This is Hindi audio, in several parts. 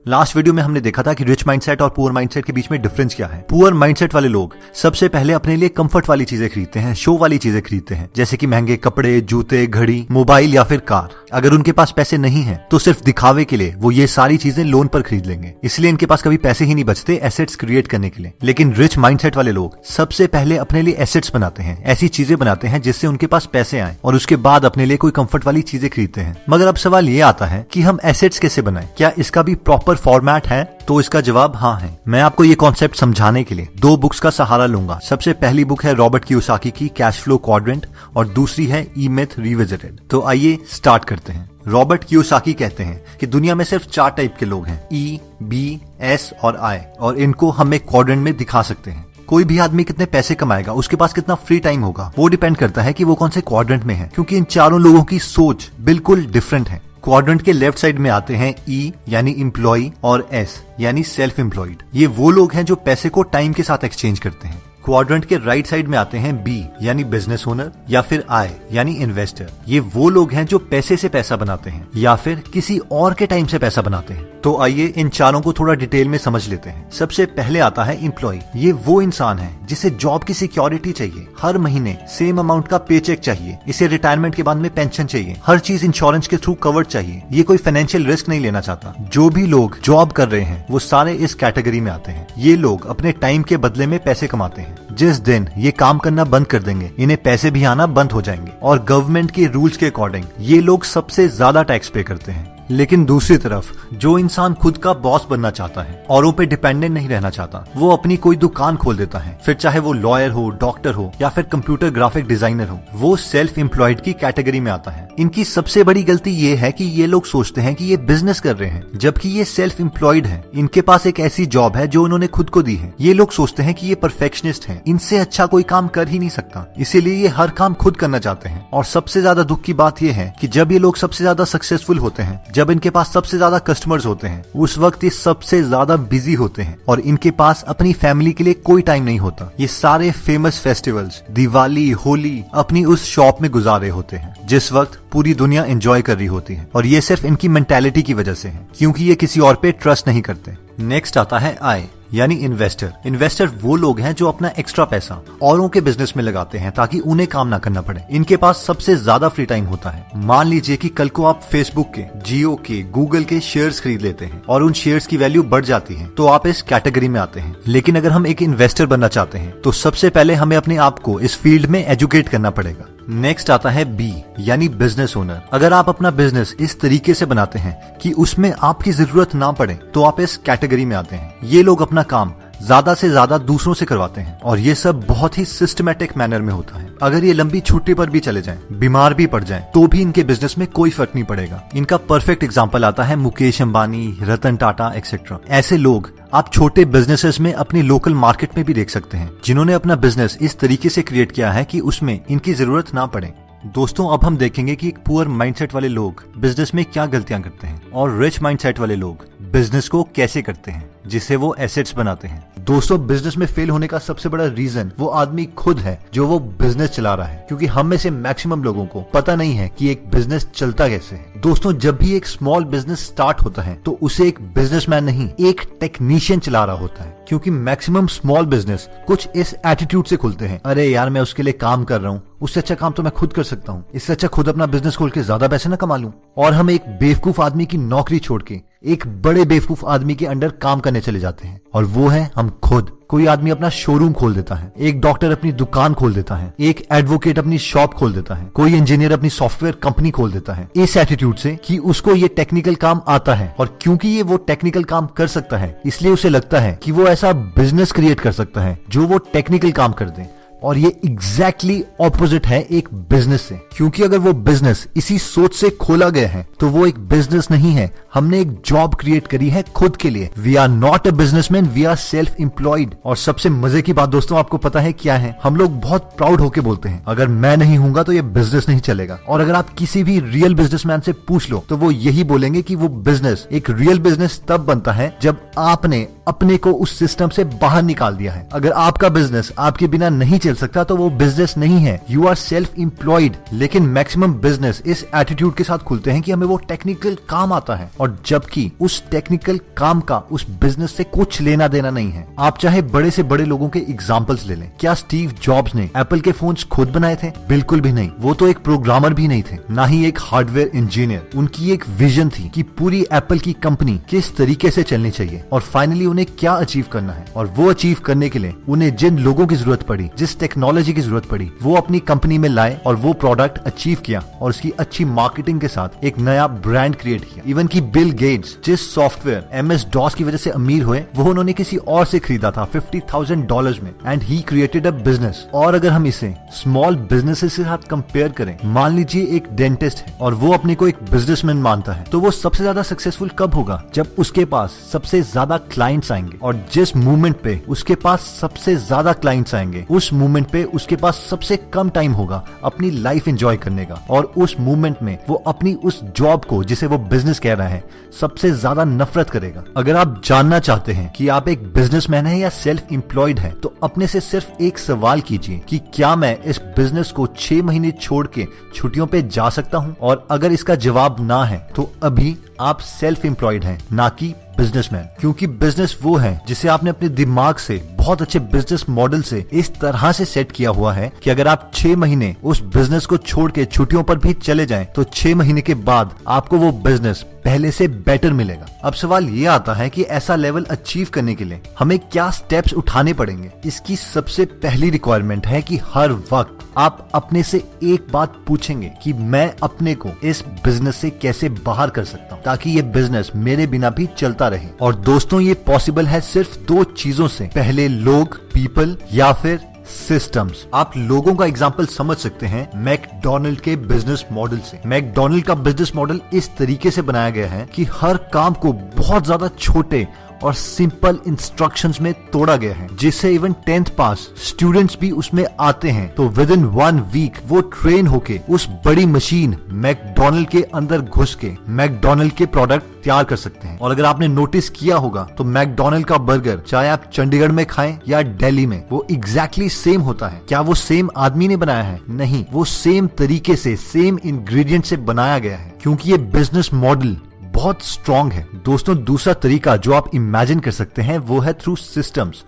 लास्ट वीडियो में हमने देखा था कि रिच माइंडसेट और पुअर माइंडसेट के बीच में डिफरेंस क्या है। पुअर माइंडसेट वाले लोग सबसे पहले अपने लिए कंफर्ट वाली चीजें खरीदते हैं, शो वाली चीजें खरीदते हैं, जैसे कि महंगे कपड़े, जूते, घड़ी, मोबाइल या फिर कार। अगर उनके पास पैसे नहीं है तो सिर्फ दिखावे के लिए वो ये सारी चीजें लोन पर खरीद लेंगे, इसलिए इनके पास कभी पैसे ही नहीं बचते एसेट्स क्रिएट करने के लिए। लेकिन रिच माइंडसेट वाले लोग सबसे पहले अपने लिए एसेट्स बनाते हैं, ऐसी चीजें बनाते हैं जिससे उनके पास पैसे आए और उसके बाद अपने लिए कोई कंफर्ट वाली चीजें खरीदते हैं। मगर अब सवाल ये आता है कि हम एसेट्स कैसे बनाएं? क्या इसका भी प्रॉपर फॉर्मेट है? तो इसका जवाब हाँ है। मैं आपको ये कॉन्सेप्ट समझाने के लिए 2 बुक्स का सहारा लूंगा। सबसे पहली बुक है रॉबर्ट कियोसाकी की कैश फ्लो क्वाड्रेंट और दूसरी है ई मिथ रिविजिटेड। तो आइए स्टार्ट करते हैं। रॉबर्ट कियोसाकी कहते हैं कि दुनिया में सिर्फ 4 टाइप के लोग हैं, ई, बी, एस और आई, और इनको हम एक क्वाड्रेंट में दिखा सकते हैं। कोई भी आदमी कितने पैसे कमाएगा, उसके पास कितना फ्री टाइम होगा, वो डिपेंड करता है कि वो कौन से क्वाड्रेंट में है, क्योंकि इन चारों लोगों की सोच बिल्कुल डिफरेंट है। क्वाड्रेंट के लेफ्ट साइड में आते हैं ई यानी एम्प्लॉय और एस यानी सेल्फ एम्प्लॉयड। ये वो लोग हैं जो पैसे को टाइम के साथ एक्सचेंज करते हैं। क्वाड्रेंट के राइट साइड में आते हैं बी यानी बिजनेस ओनर या फिर आई यानी इन्वेस्टर। ये वो लोग हैं जो पैसे से पैसा बनाते हैं या फिर किसी और के टाइम से पैसा बनाते हैं। तो आइए इन चारों को थोड़ा डिटेल में समझ लेते हैं। सबसे पहले आता है एम्प्लॉय। ये वो इंसान है जिसे जॉब की सिक्योरिटी चाहिए, हर महीने सेम अमाउंट का पे चेक चाहिए, इसे रिटायरमेंट के बाद में पेंशन चाहिए, हर चीज इंश्योरेंस के थ्रू कवर्ड चाहिए, ये कोई फाइनेंशियल रिस्क नहीं लेना चाहता। जो भी लोग जॉब कर रहे हैं वो सारे इस कैटेगरी में आते हैं। ये लोग अपने टाइम के बदले में पैसे कमाते हैं। जिस दिन ये काम करना बंद कर देंगे, इन्हें पैसे भी आना बंद हो जाएंगे और गवर्नमेंट के रूल्स के अकॉर्डिंग ये लोग सबसे ज्यादा टैक्स पे करते हैं। लेकिन दूसरी तरफ जो इंसान खुद का बॉस बनना चाहता है, औरों पे डिपेंडेंट नहीं रहना चाहता, वो अपनी कोई दुकान खोल देता है, फिर चाहे वो लॉयर हो, डॉक्टर हो या फिर कंप्यूटर ग्राफिक डिजाइनर हो, वो सेल्फ एम्प्लॉयड की कैटेगरी में आता है। इनकी सबसे बड़ी गलती ये है कि ये लोग सोचते हैं कि ये बिजनेस कर रहे हैं, जबकि ये सेल्फ एम्प्लॉयड है। इनके पास एक ऐसी जॉब है जो उन्होंने खुद को दी है। ये लोग सोचते हैं कि ये परफेक्शनिस्ट है, इनसे अच्छा कोई काम कर ही नहीं सकता, इसीलिए ये हर काम खुद करना चाहते हैं। और सबसे ज्यादा दुख की बात यह है कि जब ये लोग सबसे ज्यादा सक्सेसफुल होते हैं, जब इनके पास सबसे ज्यादा कस्टमर्स होते हैं, उस वक्त ये सबसे ज्यादा बिजी होते हैं और इनके पास अपनी फैमिली के लिए कोई टाइम नहीं होता। ये सारे फेमस फेस्टिवल्स, दिवाली, होली अपनी उस शॉप में गुजार रहे होते हैं जिस वक्त पूरी दुनिया एंजॉय कर रही होती है। और ये सिर्फ इनकी मेंटालिटी की वजह से है, क्योंकि ये किसी और पे ट्रस्ट नहीं करते। नेक्स्ट आता है आई यानी इन्वेस्टर। इन्वेस्टर वो लोग हैं जो अपना एक्स्ट्रा पैसा औरों के बिजनेस में लगाते हैं ताकि उन्हें काम ना करना पड़े। इनके पास सबसे ज्यादा फ्री टाइम होता है। मान लीजिए कि कल को आप फेसबुक के, जियो के, गूगल के शेयर्स खरीद लेते हैं और उन शेयर्स की वैल्यू बढ़ जाती है, तो आप इस कैटेगरी में आते हैं। लेकिन अगर हम एक इन्वेस्टर बनना चाहते हैं तो सबसे पहले हमें अपने आप को इस फील्ड में एजुकेट करना पड़ेगा। नेक्स्ट आता है बी यानी बिजनेस ओनर। अगर आप अपना बिजनेस इस तरीके से बनाते हैं कि उसमें आपकी जरूरत ना पड़े, तो आप इस कैटेगरी में आते हैं। ये लोग अपना काम ज्यादा से ज्यादा दूसरों से करवाते हैं और ये सब बहुत ही सिस्टमैटिक मैनर में होता है। अगर ये लंबी छुट्टी पर भी चले जाएं, बीमार भी पड़ जाएं, तो भी इनके बिजनेस में कोई फर्क नहीं पड़ेगा। इनका परफेक्ट एग्जांपल आता है मुकेश अंबानी, रतन टाटा एक्सेट्रा। ऐसे लोग आप छोटे बिजनेसेस में अपनी लोकल मार्केट में भी देख सकते हैं, जिन्होंने अपना बिजनेस इस तरीके से क्रिएट किया है कि उसमें इनकी जरूरत ना पड़े। दोस्तों, अब हम देखेंगे कि पुअर माइंडसेट वाले लोग बिजनेस में क्या गलतियां करते हैं और रिच माइंडसेट वाले लोग बिजनेस को कैसे करते हैं जिसे वो एसेट्स बनाते हैं। दोस्तों, बिजनेस में फेल होने का सबसे बड़ा रीजन वो आदमी खुद है जो वो बिजनेस चला रहा है, क्योंकि हम में से मैक्सिमम लोगों को पता नहीं है कि एक बिजनेस चलता कैसे है। दोस्तों, जब भी एक स्मॉल बिजनेस स्टार्ट होता है तो उसे एक बिजनेसमैन नहीं, एक टेक्नीशियन चला रहा होता है, क्योंकि मैक्सिमम स्मॉल बिजनेस कुछ इस एटीट्यूड से खुलते हैं, अरे यार मैं उसके लिए काम कर रहा हूँ, उससे अच्छा काम तो मैं खुद कर सकता हूँ, इससे अच्छा खुद अपना बिजनेस खोल के ज्यादा पैसे ना कमा लूं। और हम एक बेवकूफ आदमी की नौकरी छोड़ के एक बड़े बेवकूफ आदमी के अंडर काम करने चले जाते हैं, और वो है हम खुद। कोई आदमी अपना शोरूम खोल देता है, एक डॉक्टर अपनी दुकान खोल देता है, एक एडवोकेट अपनी शॉप खोल देता है, कोई इंजीनियर अपनी सॉफ्टवेयर कंपनी खोल देता है, इस एटीट्यूड से कि उसको ये टेक्निकल काम आता है। और क्योंकि ये वो टेक्निकल काम कर सकता है, इसलिए उसे लगता है कि वो ऐसा बिजनेस क्रिएट कर सकता है जो वो टेक्निकल काम कर दे। और ये एग्जैक्टली ऑपोजिट है एक बिजनेस से, क्योंकि अगर वो बिजनेस इसी सोच से खोला गया है तो वो एक बिजनेस नहीं है, हमने एक जॉब क्रिएट करी है खुद के लिए। We are not a businessman, we are self employed. और सबसे मजे की बात दोस्तों आपको पता है क्या है? हम लोग बहुत प्राउड होके बोलते हैं, अगर मैं नहीं हूंगा तो ये बिजनेस नहीं चलेगा। और अगर आप किसी भी रियल बिजनेसमैन से पूछ लो तो वो यही बोलेंगे कि वो बिजनेस एक रियल बिजनेस तब बनता है जब आपने अपने को उस सिस्टम से बाहर निकाल दिया है। अगर आपका बिजनेस आपके बिना नहीं चल सकता तो वो बिजनेस नहीं है, यू आर सेल्फ एम्प्लॉयड। लेकिन मैक्सिमम बिजनेस इस एटीट्यूड के साथ खुलते हैं कि हमें वो टेक्निकल काम आता है, और जबकि उस टेक्निकल काम का उस बिजनेस से कुछ लेना देना नहीं है। आप चाहे बड़े से बड़े लोगों के एग्जाम्पल्स ले लें। क्या स्टीव जॉब्स ने एप्पल के फोन्स खुद बनाए थे? बिल्कुल भी नहीं। वो तो एक प्रोग्रामर भी नहीं थे, ना ही एक हार्डवेयर इंजीनियर। उनकी एक विजन थी कि पूरी एप्पल की कंपनी किस तरीके से चलनी चाहिए और फाइनली उन्हें क्या अचीव करना है। और वो अचीव करने के लिए उन्हें जिन लोगों की जरूरत पड़ी, जिस टेक्नोलॉजी की जरूरत पड़ी, वो अपनी कंपनी में लाए और वो प्रोडक्ट अचीव किया और उसकी अच्छी मार्केटिंग के साथ एक नया ब्रांड क्रिएट किया। इवन की बिल गेट्स जिस सॉफ्टवेयर MS-DOS की वजह से अमीर हुए, वो उन्होंने किसी और से खरीदा था $50,000 में, and he created a business. और अगर हम इसे स्मॉल बिजनेसेस के साथ कंपेयर करें, मान लीजिए एक डेंटिस्ट है और वो अपने को एक बिजनेसमैन मानता है, तो वो सबसे ज्यादा सक्सेसफुल कब होगा? जब उसके पास सबसे ज्यादा क्लाइंट्स आएंगे। और जिस मूवमेंट पे उसके पास सबसे ज्यादा क्लाइंट्स आएंगे, उस मूवमेंट पे उसके पास सबसे कम टाइम होगा अपनी लाइफ एंजॉय करने का, और उस मूवमेंट में वो अपनी उस जॉब को, जिसे वो बिजनेस कह रहा है, सबसे ज्यादा नफरत करेगा। अगर आप जानना चाहते हैं कि आप एक बिजनेसमैन है या सेल्फ एम्प्लॉयड है, तो अपने से सिर्फ एक सवाल कीजिए कि क्या मैं इस बिजनेस को 6 महीने छोड़ के छुट्टियों पे जा सकता हूँ? और अगर इसका जवाब ना है, तो अभी आप सेल्फ एम्प्लॉयड हैं, ना कि बिजनेसमैन। क्योंकि बिजनेस वो है जिसे आपने अपने दिमाग से, बहुत अच्छे बिजनेस मॉडल से इस तरह से सेट किया हुआ है कि अगर आप 6 महीने उस बिजनेस को छोड़ के छुट्टियों पर भी चले जाएं, तो 6 महीने के बाद आपको वो बिजनेस पहले से बेटर मिलेगा। अब सवाल ये आता है कि ऐसा लेवल अचीव करने के लिए हमें क्या स्टेप्स उठाने पड़ेंगे। इसकी सबसे पहली रिक्वायरमेंट है कि हर वक्त आप अपने से एक बात पूछेंगे कि मैं अपने को इस बिजनेस से कैसे बाहर कर सकता हूँ, ताकि ये बिजनेस मेरे बिना भी चलता रहे। और दोस्तों, ये पॉसिबल है सिर्फ 2 चीजों से। पहले लोग, पीपल, या फिर सिस्टम्स। आप लोगों का एग्जाम्पल समझ सकते हैं मैकडोनल्ड के बिजनेस मॉडल से। मैकडोनल्ड का बिजनेस मॉडल इस तरीके से बनाया गया है कि हर काम को बहुत ज्यादा छोटे और सिंपल इंस्ट्रक्शंस में तोड़ा गया है, जिससे इवन 10th पास स्टूडेंट्स भी उसमें आते हैं तो विद इन 1 वीक वो ट्रेन होके उस बड़ी मशीन मैकडोनल्ड के अंदर घुस के मैकडोनल्ड के प्रोडक्ट तैयार कर सकते हैं। और अगर आपने नोटिस किया होगा तो मैकडोनल्ड का बर्गर, चाहे आप चंडीगढ़ में खाएं या दिल्ली में, वो एग्जैक्टली सेम होता है। क्या वो सेम आदमी ने बनाया है? नहीं, वो सेम तरीके से, सेम इंग्रेडिएंट से बनाया गया है, क्योंकि ये बिजनेस मॉडल बहुत स्ट्रॉन्ग है। दोस्तों, दूसरा तरीका जो आप इमेजिन कर सकते हैं वो है थ्रू सिस्टम्स,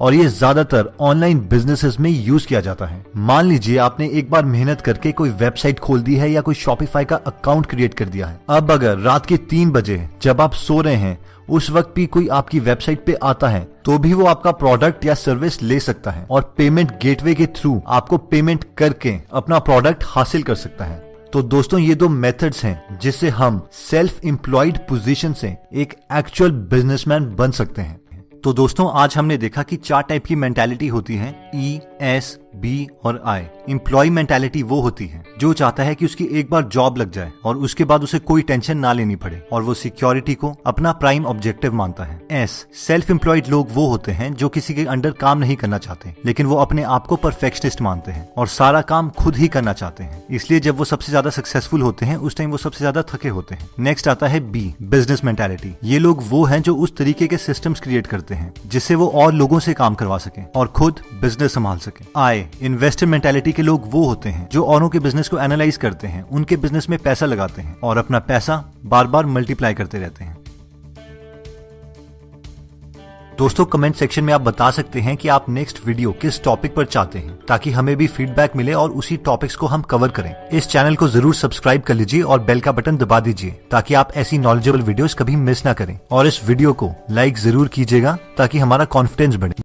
और ये ज्यादातर ऑनलाइन बिजनेसेस में यूज किया जाता है। मान लीजिए आपने एक बार मेहनत करके कोई वेबसाइट खोल दी है या कोई शॉपिफाई का अकाउंट क्रिएट कर दिया है। अब अगर रात के 3 बजे जब आप सो रहे हैं, उस वक्त भी कोई आपकी वेबसाइट पे आता है, तो भी वो आपका प्रोडक्ट या सर्विस ले सकता है और पेमेंट गेटवे के थ्रू आपको पेमेंट करके अपना प्रोडक्ट हासिल कर सकता है। तो दोस्तों, ये 2 मेथड्स हैं जिससे हम सेल्फ एम्प्लॉयड पोजीशन से एक एक्चुअल बिजनेसमैन बन सकते हैं। तो दोस्तों, आज हमने देखा कि 4 टाइप की मेंटालिटी होती है, E, S, B और I। एम्प्लॉय मेंटालिटी वो होती है जो चाहता है कि उसकी एक बार जॉब लग जाए और उसके बाद उसे कोई टेंशन ना लेनी पड़े, और वो सिक्योरिटी को अपना प्राइम ऑब्जेक्टिव मानता है। S, सेल्फ एम्प्लॉयड लोग वो होते हैं जो किसी के अंडर काम नहीं करना चाहते, लेकिन वो अपने आप को परफेक्शनिस्ट मानते हैं और सारा काम खुद ही करना चाहते हैं। इसलिए जब वो सबसे ज्यादा सक्सेसफुल होते हैं, उस टाइम वो सबसे ज्यादा थके होते हैं। नेक्स्ट आता है B, बिजनेस मेंटालिटी। ये लोग वो हैं जो उस तरीके के सिस्टम्स क्रिएट करते हैं जिससे वो और लोगों से काम करवा सके और खुद बिजनेस संभाल सके। I, इन्वेस्टर मेंटालिटी के लोग वो होते हैं जो औरों के बिजनेस को एनालाइज करते हैं, उनके बिजनेस में पैसा लगाते हैं और अपना पैसा बार बार मल्टीप्लाई करते रहते हैं। दोस्तों, कमेंट सेक्शन में आप बता सकते हैं कि आप नेक्स्ट वीडियो किस टॉपिक पर चाहते हैं, ताकि हमें भी फीडबैक मिले और उसी टॉपिक्स को हम कवर करें। इस चैनल को जरूर सब्सक्राइब कर लीजिए और बेल का बटन दबा दीजिए ताकि आप ऐसी नॉलेजेबल वीडियोस कभी मिस ना करें। और इस वीडियो को लाइक जरूर कीजिएगा ताकि हमारा कॉन्फिडेंस बढ़े।